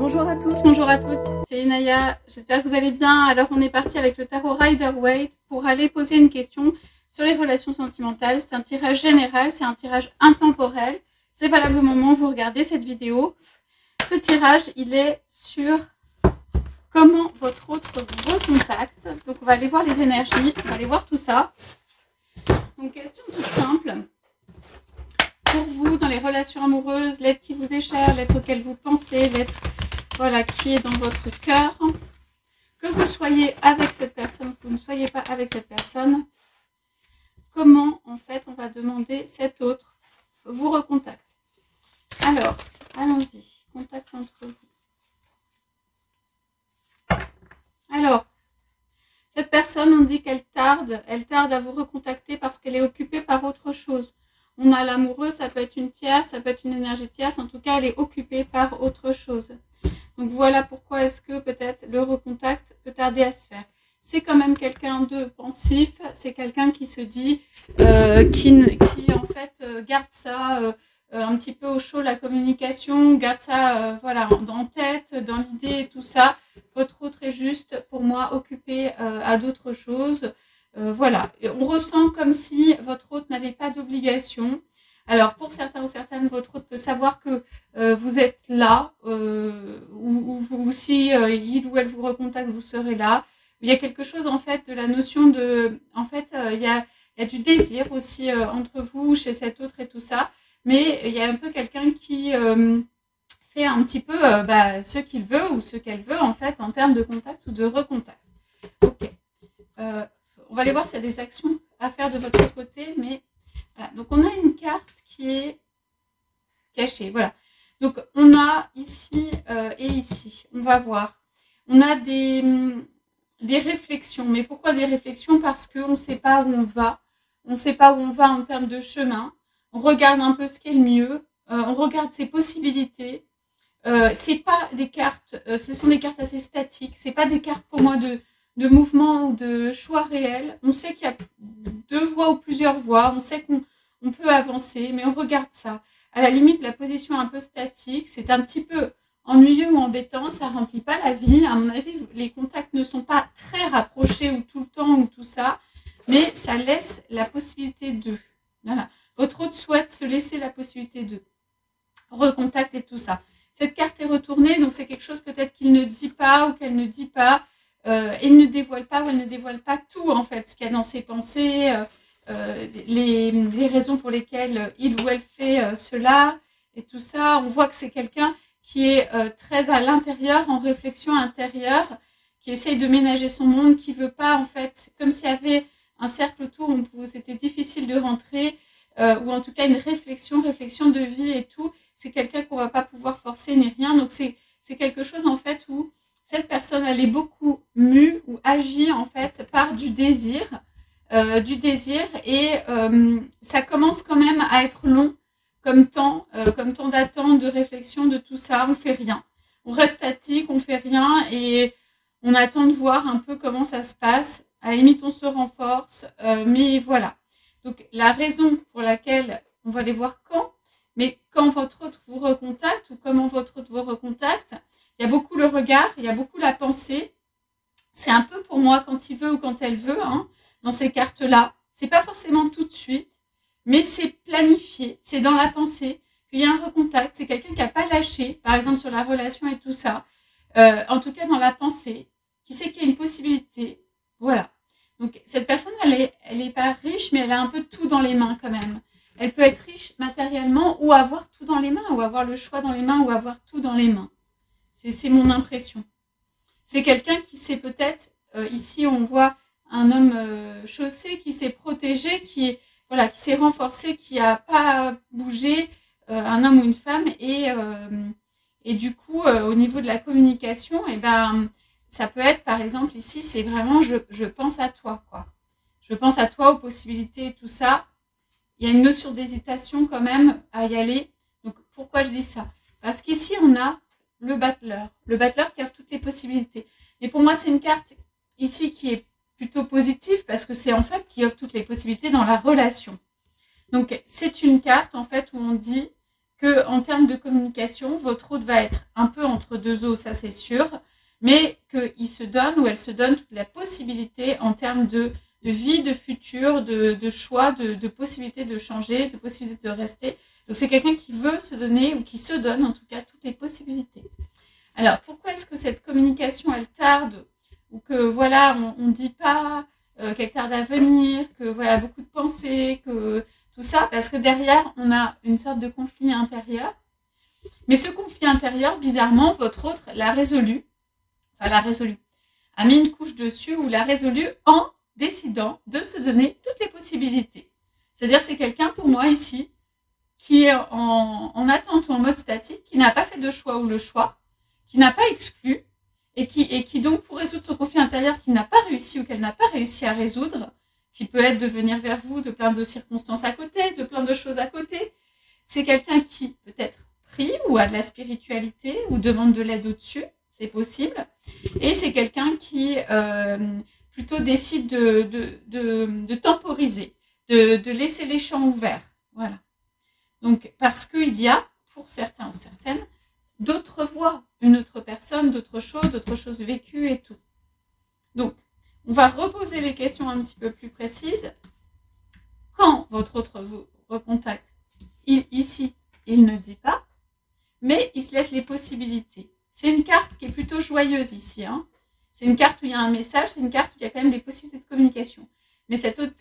Bonjour à tous, bonjour à toutes, c'est Inaya, j'espère que vous allez bien. Alors on est parti avec le tarot Rider-Waite pour aller poser une question sur les relations sentimentales. C'est un tirage général, c'est un tirage intemporel. C'est valable au moment où vous regardez cette vidéo. Ce tirage, il est sur comment votre autre vous recontacte. Donc on va aller voir les énergies, on va aller voir tout ça. Donc question toute simple. Pour vous, dans les relations amoureuses, l'être qui vous est cher, l'être auquel vous pensez, l'être voilà, qui est dans votre cœur, que vous soyez avec cette personne, que vous ne soyez pas avec cette personne, comment en fait on va demander cet autre vous recontacte. Alors, allons-y, contact entre vous. Alors, cette personne, on dit qu'elle tarde à vous recontacter parce qu'elle est occupée par autre chose. On a l'amoureux, ça peut être une tierce, ça peut être une énergie tierce, en tout cas elle est occupée par autre chose. Donc voilà pourquoi est-ce que peut-être le recontact peut tarder à se faire. C'est quand même quelqu'un de pensif, c'est quelqu'un qui se dit, qui en fait garde ça un petit peu au chaud, la communication, garde ça voilà, en tête, dans l'idée et tout ça. Votre autre est juste pour moi occupé à d'autres choses. Voilà, et on ressent comme si votre hôte n'avait pas d'obligation. Alors pour certains ou certaines, votre hôte peut savoir que vous êtes là, ou si il ou elle vous recontacte, vous serez là. Il y a quelque chose en fait de la notion de, en fait, il y a du désir aussi entre vous, chez cet autre et tout ça. Mais il y a un peu quelqu'un qui fait un petit peu ce qu'il veut ou ce qu'elle veut en fait en termes de contact ou de recontact. Ok. On va aller voir s'il y a des actions à faire de votre côté, mais voilà. Donc on a une carte qui est cachée, voilà. Donc on a ici et ici, on va voir. On a des réflexions, mais pourquoi des réflexions? Parce qu'on ne sait pas où on va, on ne sait pas où on va en termes de chemin. On regarde un peu ce qui est le mieux, on regarde ses possibilités. C'est pas des cartes, ce sont des cartes assez statiques, c'est pas des cartes pour moi de mouvement ou de choix réel. On sait qu'il y a deux voies ou plusieurs voies, on sait qu'on peut avancer, mais on regarde ça. À la limite, la position un peu statique, c'est un petit peu ennuyeux ou embêtant, ça ne remplit pas la vie. À mon avis, les contacts ne sont pas très rapprochés ou tout le temps ou tout ça, mais ça laisse la possibilité de. Voilà. Votre hôte souhaite se laisser la possibilité de recontact et tout ça. Cette carte est retournée, donc c'est quelque chose peut-être qu'il ne dit pas ou qu'elle ne dit pas. Elle ne dévoile pas ou elle ne dévoile pas tout en fait, ce qu'il y a dans ses pensées, les raisons pour lesquelles il ou elle fait cela et tout ça. On voit que c'est quelqu'un qui est très à l'intérieur, en réflexion intérieure, qui essaye de ménager son monde, qui ne veut pas en fait, comme s'il y avait un cercle autour où c'était difficile de rentrer, ou en tout cas une réflexion de vie et tout. C'est quelqu'un qu'on ne va pas pouvoir forcer ni rien, donc c'est quelque chose en fait où cette personne, elle est beaucoup mue ou agit en fait par du désir et ça commence quand même à être long comme temps d'attente, de réflexion, de tout ça. On fait rien, on reste statique, on fait rien et on attend de voir un peu comment ça se passe. À la limite, on se renforce, mais voilà. Donc la raison pour laquelle on va aller voir mais quand votre autre vous recontacte ou comment votre autre vous recontacte, il y a beaucoup le regard, il y a beaucoup la pensée. C'est un peu pour moi quand il veut ou quand elle veut, hein, dans ces cartes-là. C'est pas forcément tout de suite, mais c'est planifié, c'est dans la pensée qu'il y a un recontact. C'est quelqu'un qui n'a pas lâché, par exemple sur la relation et tout ça. En tout cas dans la pensée, qui sait qu'il y a une possibilité. Voilà. Donc cette personne, elle est pas riche, mais elle a un peu tout dans les mains quand même. Elle peut être riche matériellement ou avoir tout dans les mains, ou avoir le choix dans les mains, ou avoir tout dans les mains. C'est mon impression. C'est quelqu'un qui sait peut-être, ici on voit un homme chaussé qui s'est protégé, qui s'est renforcé, qui n'a pas bougé, un homme ou une femme, et du coup au niveau de la communication, ça peut être par exemple ici, c'est vraiment je pense à toi, quoi. Je pense à toi, aux possibilités, tout ça. Il y a une notion d'hésitation quand même à y aller. Donc pourquoi je dis ça? Parce qu'ici on a le battleur qui offre toutes les possibilités. Mais pour moi, c'est une carte ici qui est plutôt positive parce que c'est en fait qui offre toutes les possibilités dans la relation. Donc, c'est une carte en fait où on dit qu'en termes de communication, votre hôte va être un peu entre deux eaux, ça c'est sûr, mais qu'il se donne ou elle se donne toute la possibilité en termes de vie, de futur, de choix, de possibilité de changer, de possibilité de rester. Donc c'est quelqu'un qui veut se donner ou qui se donne en tout cas toutes les possibilités. Alors pourquoi est-ce que cette communication elle tarde ou que voilà on ne dit pas qu'elle tarde à venir, que voilà beaucoup de pensées, que tout ça, parce que derrière on a une sorte de conflit intérieur. Mais ce conflit intérieur, bizarrement, votre autre l'a résolu, a mis une couche dessus ou l'a résolu en décidant de se donner toutes les possibilités. C'est-à-dire c'est quelqu'un pour moi ici qui est en attente ou en mode statique, qui n'a pas fait de choix ou le choix, qui n'a pas exclu et qui donc pour résoudre son conflit intérieur qu'il n'a pas réussi ou qu'elle n'a pas réussi à résoudre, qui peut être de venir vers vous de plein de circonstances à côté, de plein de choses à côté, c'est quelqu'un qui peut-être prie ou a de la spiritualité ou demande de l'aide au-dessus, c'est possible, et c'est quelqu'un qui plutôt décide de temporiser, de laisser les champs ouverts. Voilà. Donc, parce qu'il y a, pour certains ou certaines, d'autres voies, une autre personne, d'autres choses vécues et tout. Donc, on va reposer les questions un petit peu plus précises. Quand votre autre vous recontacte, ici, il ne dit pas, mais il se laisse les possibilités. C'est une carte qui est plutôt joyeuse ici, hein. C'est une carte où il y a un message, c'est une carte où il y a quand même des possibilités de communication. Mais cette autre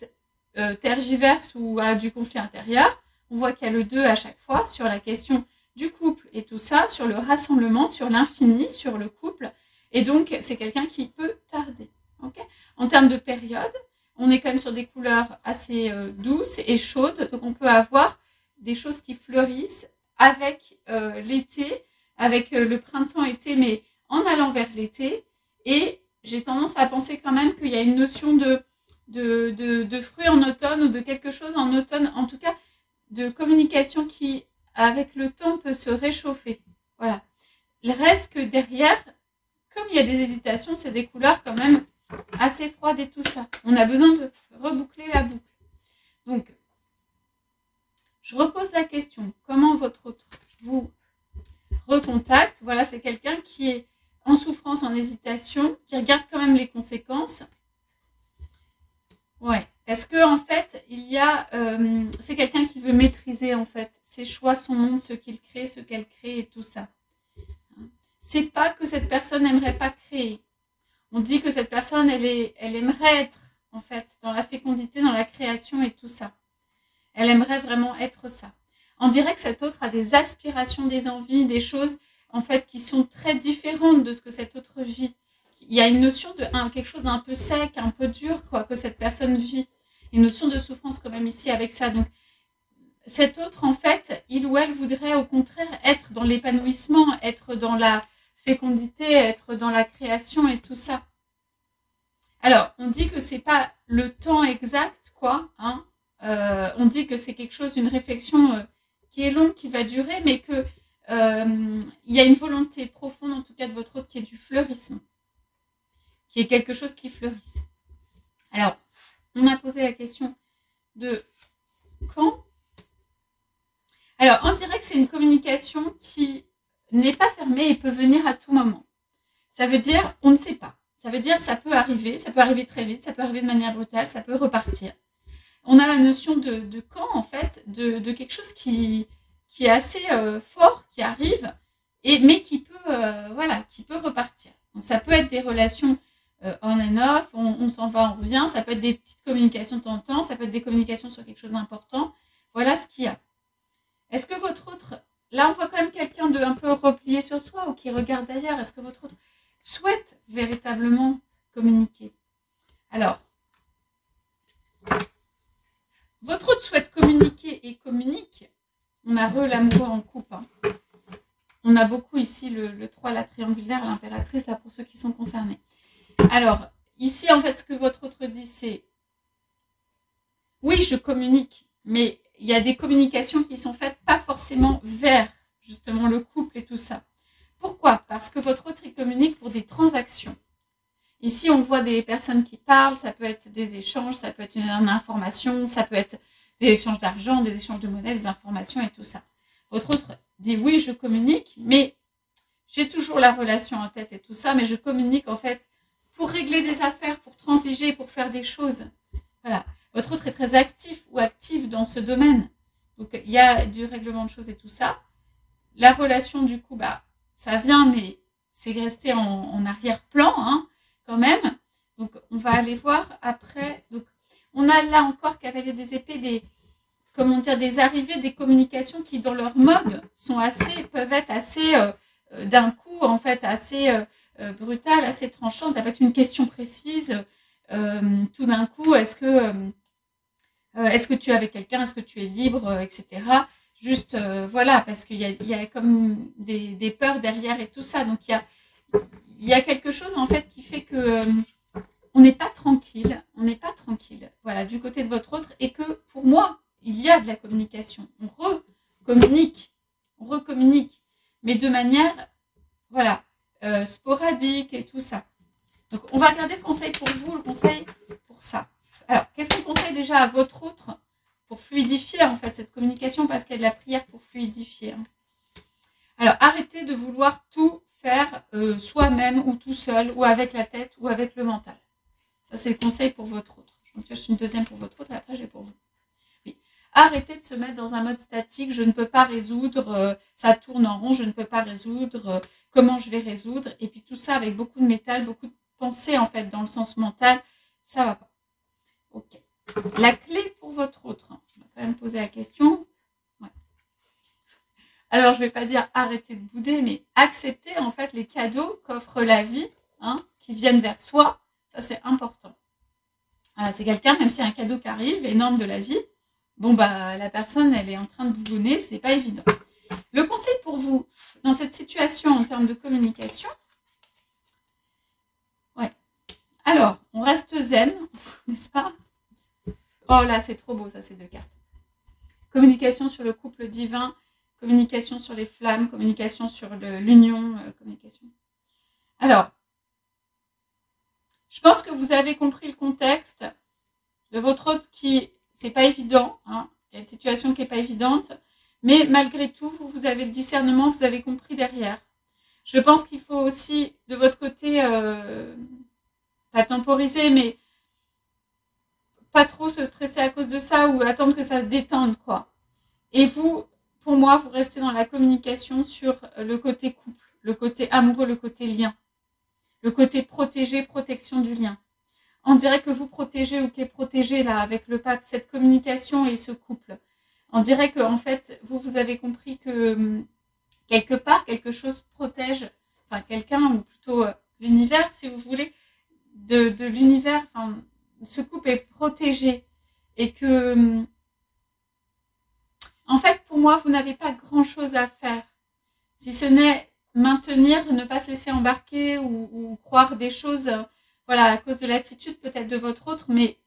tergiverse ou a du conflit intérieur, on voit qu'il y a le 2 à chaque fois sur la question du couple et tout ça, sur le rassemblement, sur l'infini, sur le couple. Et donc, c'est quelqu'un qui peut tarder. Okay, en termes de période, on est quand même sur des couleurs assez douces et chaudes. Donc, on peut avoir des choses qui fleurissent avec l'été, avec le printemps-été, mais en allant vers l'été. Et j'ai tendance à penser quand même qu'il y a une notion de fruits en automne ou de quelque chose en automne, en tout cas de communication qui, avec le temps, peut se réchauffer. Voilà. Il reste que derrière, comme il y a des hésitations, c'est des couleurs quand même assez froides et tout ça. On a besoin de reboucler la boucle. Donc, je repose la question. Comment votre autre vous recontacte? Voilà, c'est quelqu'un qui est en souffrance, en hésitation, qui regarde quand même les conséquences. Ouais, parce que en fait, il y a, c'est quelqu'un qui veut maîtriser en fait ses choix, son monde, ce qu'il crée, ce qu'elle crée et tout ça. C'est pas que cette personne n'aimerait pas créer. On dit que cette personne, elle aimerait être en fait dans la fécondité, dans la création et tout ça. Elle aimerait vraiment être ça. On dirait que cet autre a des aspirations, des envies, des choses en fait qui sont très différentes de ce que cette autre vit. Il y a une notion de quelque chose d'un peu sec, un peu dur, quoi, que cette personne vit. Une notion de souffrance quand même ici avec ça. Donc, cet autre, en fait, il ou elle voudrait au contraire être dans l'épanouissement, être dans la fécondité, être dans la création et tout ça. Alors, on dit que c'est pas le temps exact, quoi. Hein. On dit que c'est quelque chose, une réflexion qui est longue, qui va durer, mais que il y a une volonté profonde, en tout cas de votre autre, qui est du fleurisme, qui est quelque chose qui fleurisse. Alors, on a posé la question de quand. Alors, on dirait que c'est une communication qui n'est pas fermée et peut venir à tout moment. Ça veut dire, on ne sait pas. Ça veut dire, ça peut arriver très vite, ça peut arriver de manière brutale, ça peut repartir. On a la notion de quand, en fait, de quelque chose qui est assez fort, qui arrive, mais qui peut repartir. Donc, ça peut être des relations on and off, on s'en va, on revient, ça peut être des petites communications de temps en temps, ça peut être des communications sur quelque chose d'important. Voilà ce qu'il y a. Est-ce que votre autre, là on voit quand même quelqu'un de un peu replié sur soi ou qui regarde ailleurs, est-ce que votre autre souhaite véritablement communiquer? Alors, votre autre souhaite communiquer et communique. On a l'amoureux en coupe. Hein. On a beaucoup ici le 3, la triangulaire, l'impératrice, là pour ceux qui sont concernés. Alors, ici, en fait, ce que votre autre dit, c'est oui, je communique, mais il y a des communications qui sont faites pas forcément vers, justement, le couple et tout ça. Pourquoi? Parce que votre autre, il communique pour des transactions. Ici, on voit des personnes qui parlent, ça peut être des échanges, ça peut être une information, ça peut être des échanges d'argent, des échanges de monnaie, des informations et tout ça. Votre autre dit oui, je communique, mais j'ai toujours la relation en tête et tout ça, mais je communique en fait pour régler des affaires, pour transiger, pour faire des choses. Voilà. Votre autre est très actif ou active dans ce domaine. Donc, il y a du règlement de choses et tout ça. La relation, du coup, ça vient, mais c'est resté en arrière-plan, hein, quand même. Donc, on va aller voir après. Donc, on a là encore cavalier des épées, des arrivées, des communications qui, dans leur mode, peuvent être assez, d'un coup, en fait, assez brutales, assez tranchantes. Ça peut être une question précise. Tout d'un coup, est-ce que tu es avec quelqu'un, est-ce que tu es libre, etc. Juste, voilà, parce qu'il y a comme des peurs derrière et tout ça. Donc, il y a quelque chose, en fait, qui fait que on n'est pas tranquille. Voilà, du côté de votre autre. Et que, pour moi, il y a de la communication. On recommunique. Mais de manière, voilà, sporadique et tout ça. Donc, on va regarder le conseil pour vous, le conseil pour ça. Alors, qu'est-ce qu'on conseille déjà à votre autre pour fluidifier en fait cette communication, parce qu'il y a de la prière pour fluidifier. Alors, arrêtez de vouloir tout faire soi-même ou tout seul, ou avec la tête, ou avec le mental. Ça, c'est le conseil pour votre autre. J'en pioche une deuxième pour votre autre et après, j'ai pour vous. Oui. Arrêtez de se mettre dans un mode statique. Je ne peux pas résoudre, ça tourne en rond, je ne peux pas résoudre, comment je vais résoudre. Et puis tout ça avec beaucoup de métal, beaucoup de pensée en fait dans le sens mental, ça va pas. Ok. La clé pour votre autre, on va quand même poser la question. Ouais. Alors je vais pas dire arrêtez de bouder, mais accepter en fait les cadeaux qu'offre la vie, hein, qui viennent vers soi. Ça c'est important. Voilà, c'est quelqu'un, même s'il y a un cadeau qui arrive, énorme de la vie, la personne elle est en train de boulonner, c'est pas évident. Le conseil pour vous dans cette situation en termes de communication. Ouais. Alors, on reste zen, n'est-ce pas? Oh là, c'est trop beau, ça, ces deux cartes. Communication sur le couple divin, communication sur les flammes, communication sur l'union, communication. Alors, je pense que vous avez compris le contexte de votre autre qui, c'est pas évident, hein, il y a une situation qui n'est pas évidente, mais malgré tout, vous avez le discernement, vous avez compris derrière. Je pense qu'il faut aussi, de votre côté, pas temporiser, mais pas trop se stresser à cause de ça ou attendre que ça se détende, quoi. Et vous, pour moi, vous restez dans la communication sur le côté couple, le côté amoureux, le côté lien, le côté protégé, protection du lien. On dirait que vous protégez ou qu'est protégé là avec le pape cette communication et ce couple. On dirait que en fait, vous avez compris que quelque part, quelque chose protège, enfin quelqu'un ou plutôt l'univers, si vous voulez, de l'univers, enfin ce couple est protégé et que, en fait, pour moi, vous n'avez pas grand-chose à faire, si ce n'est maintenir, ne pas se laisser embarquer ou croire des choses, voilà, à cause de l'attitude peut-être de votre autre, mais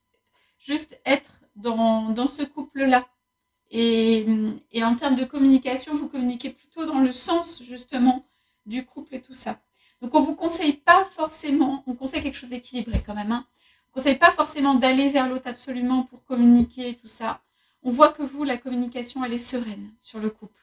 juste être dans ce couple-là. Et en termes de communication, vous communiquez plutôt dans le sens, justement, du couple et tout ça. Donc, on ne vous conseille pas forcément, on conseille quelque chose d'équilibré quand même, hein. On ne conseille pas forcément d'aller vers l'autre absolument pour communiquer et tout ça. On voit que vous, la communication, elle est sereine sur le couple.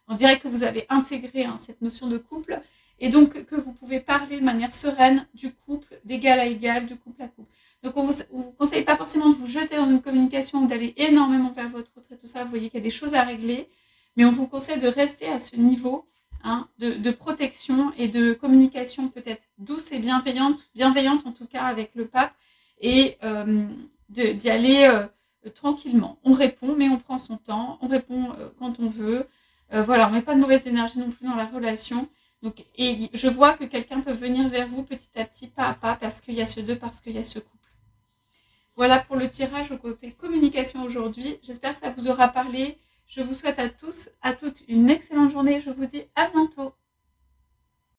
On dirait que vous avez intégré cette notion de couple et donc que vous pouvez parler de manière sereine du couple, d'égal à égal, du couple à couple. Donc, on ne vous conseille pas forcément de vous jeter dans une communication ou d'aller énormément vers votre autre et tout ça. Vous voyez qu'il y a des choses à régler, mais on vous conseille de rester à ce niveau, hein, de protection et de communication peut-être douce et bienveillante en tout cas avec le pape, et d'y aller tranquillement. On répond, mais on prend son temps, on répond quand on veut. Voilà, on ne met pas de mauvaise énergie non plus dans la relation. Donc, et je vois que quelqu'un peut venir vers vous petit à petit, pas à pas, parce qu'il y a ce deux, parce qu'il y a ce couple. Voilà pour le tirage au côté communication aujourd'hui. J'espère que ça vous aura parlé. Je vous souhaite à tous, à toutes une excellente journée. Je vous dis à bientôt.